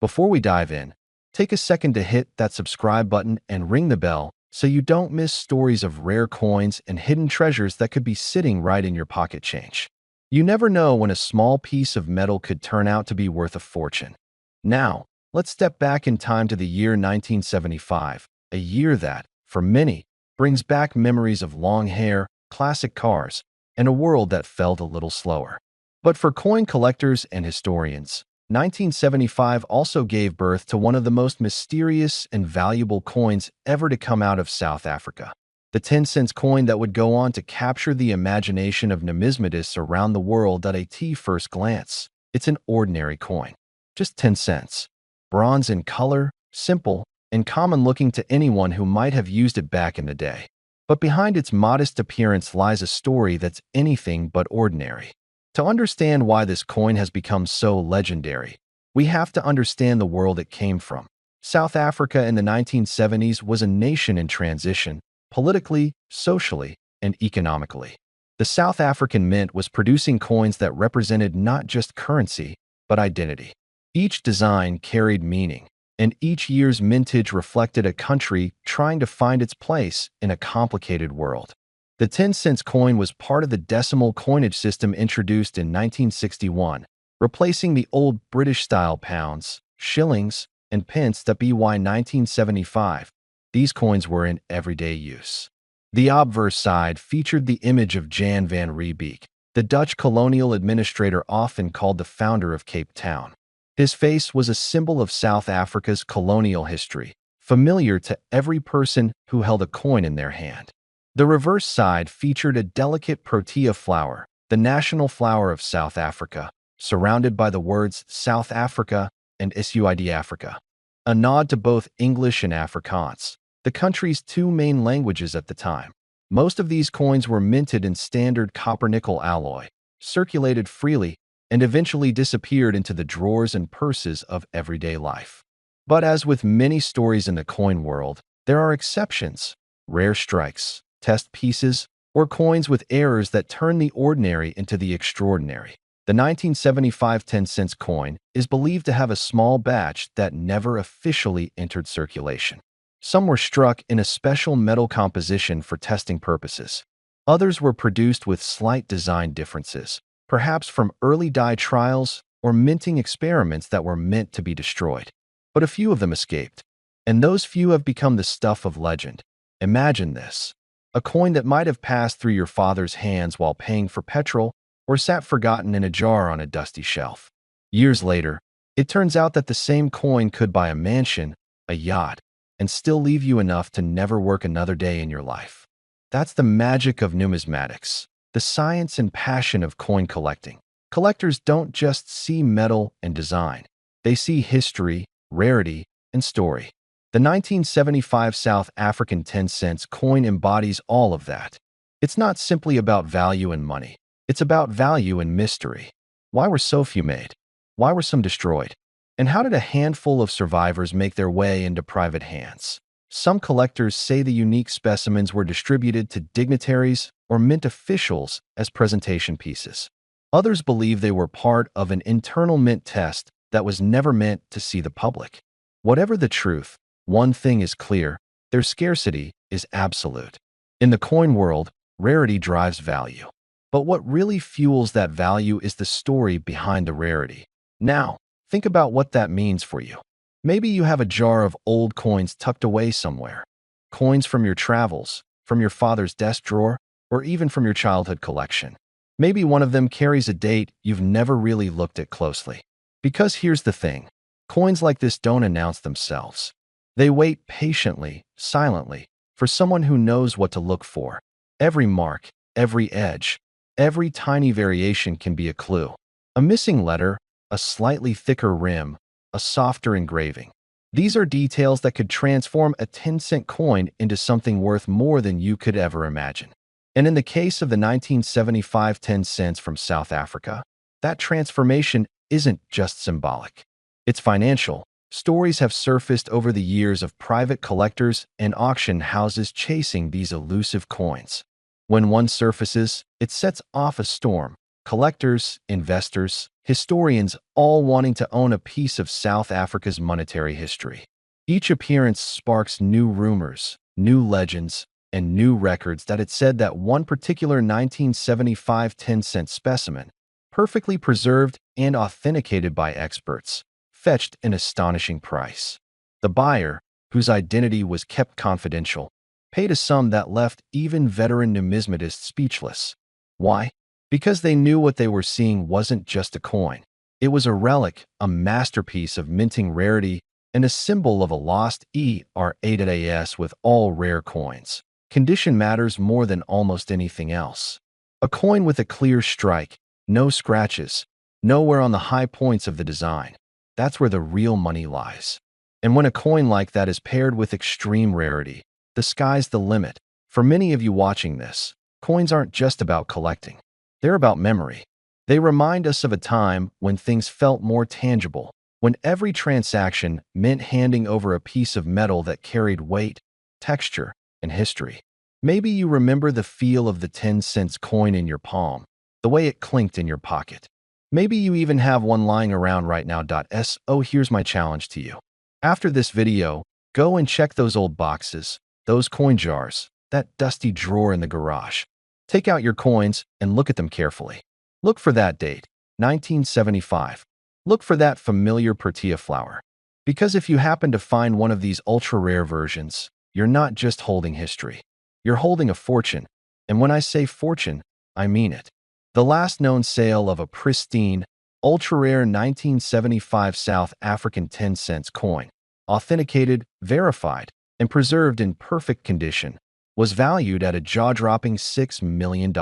Before we dive in, take a second to hit that subscribe button and ring the bell so you don't miss stories of rare coins and hidden treasures that could be sitting right in your pocket change. You never know when a small piece of metal could turn out to be worth a fortune. Now, let's step back in time to the year 1975, a year that, for many, brings back memories of long hair, classic cars, and a world that felt a little slower. But for coin collectors and historians, 1975 also gave birth to one of the most mysterious and valuable coins ever to come out of South Africa. The 10-cent coin that would go on to capture the imagination of numismatists around the world at first glance. It's an ordinary coin. Just 10 cents. Bronze in color, simple, and common-looking to anyone who might have used it back in the day. But behind its modest appearance lies a story that's anything but ordinary. To understand why this coin has become so legendary, we have to understand the world it came from. South Africa in the 1970s was a nation in transition, politically, socially, and economically. The South African Mint was producing coins that represented not just currency, but identity. Each design carried meaning, and each year's mintage reflected a country trying to find its place in a complicated world. The 10-cent coin was part of the decimal coinage system introduced in 1961, replacing the old British-style pounds, shillings, and pence that by 1975. These coins were in everyday use. The obverse side featured the image of Jan van Riebeeck, the Dutch colonial administrator often called the founder of Cape Town. His face was a symbol of South Africa's colonial history, familiar to every person who held a coin in their hand. The reverse side featured a delicate protea flower, the national flower of South Africa, surrounded by the words South Africa and Suid Africa, a nod to both English and Afrikaans, the country's two main languages at the time. Most of these coins were minted in standard copper-nickel alloy, circulated freely, and eventually disappeared into the drawers and purses of everyday life. But as with many stories in the coin world, there are exceptions, rare strikes, test pieces, or coins with errors that turn the ordinary into the extraordinary. The 1975 10-cent coin is believed to have a small batch that never officially entered circulation. Some were struck in a special metal composition for testing purposes. Others were produced with slight design differences, perhaps from early die trials or minting experiments that were meant to be destroyed. But a few of them escaped, and those few have become the stuff of legend. Imagine this. A coin that might have passed through your father's hands while paying for petrol or sat forgotten in a jar on a dusty shelf. Years later, it turns out that the same coin could buy a mansion, a yacht, and still leave you enough to never work another day in your life. That's the magic of numismatics, the science and passion of coin collecting. Collectors don't just see metal and design. They see history, rarity, and story. The 1975 South African 10-cent coin embodies all of that. It's not simply about value and money. It's about value and mystery. Why were so few made? Why were some destroyed? And how did a handful of survivors make their way into private hands? Some collectors say the unique specimens were distributed to dignitaries or mint officials as presentation pieces. Others believe they were part of an internal mint test that was never meant to see the public. Whatever the truth, one thing is clear: their scarcity is absolute. In the coin world, rarity drives value. But what really fuels that value is the story behind the rarity. Now, think about what that means for you. Maybe you have a jar of old coins tucked away somewhere. Coins from your travels, from your father's desk drawer, or even from your childhood collection. Maybe one of them carries a date you've never really looked at closely. Because here's the thing: coins like this don't announce themselves. They wait patiently, silently, for someone who knows what to look for. Every mark, every edge, every tiny variation can be a clue. A missing letter, a slightly thicker rim, a softer engraving. These are details that could transform a 10-cent coin into something worth more than you could ever imagine. And in the case of the 1975 10 cents from South Africa, that transformation isn't just symbolic. It's financial. Stories have surfaced over the years of private collectors and auction houses chasing these elusive coins. When one surfaces, it sets off a storm. Collectors, investors, historians, all wanting to own a piece of South Africa's monetary history. Each appearance sparks new rumors, new legends, and new records that it said that one particular 1975 10-cent specimen, perfectly preserved and authenticated by experts, fetched an astonishing price. The buyer, whose identity was kept confidential, paid a sum that left even veteran numismatists speechless. Why? Because they knew what they were seeing wasn't just a coin. It was a relic, a masterpiece of minting rarity, and a symbol of a lost era with all rare coins. Condition matters more than almost anything else. A coin with a clear strike, no scratches, nowhere on the high points of the design. That's where the real money lies. And when a coin like that is paired with extreme rarity, the sky's the limit. For many of you watching this, coins aren't just about collecting. They're about memory. They remind us of a time when things felt more tangible, when every transaction meant handing over a piece of metal that carried weight, texture, and history. Maybe you remember the feel of the 10-cent coin in your palm, the way it clinked in your pocket. Maybe you even have one lying around right now. So here's my challenge to you. After this video, go and check those old boxes, those coin jars, that dusty drawer in the garage. Take out your coins and look at them carefully. Look for that date, 1975. Look for that familiar tortilla flower. Because if you happen to find one of these ultra-rare versions, you're not just holding history. You're holding a fortune. And when I say fortune, I mean it. The last known sale of a pristine, ultra-rare 1975 South African 10-cent coin, authenticated, verified, and preserved in perfect condition, was valued at a jaw-dropping $6 million.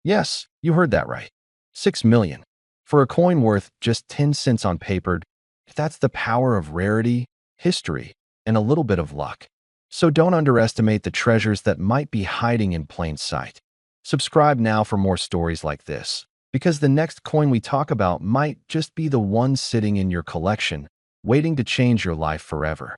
Yes, you heard that right. $6 million. For a coin worth just 10 cents on paper, that's the power of rarity, history, and a little bit of luck. So don't underestimate the treasures that might be hiding in plain sight. Subscribe now for more stories like this, because the next coin we talk about might just be the one sitting in your collection, waiting to change your life forever.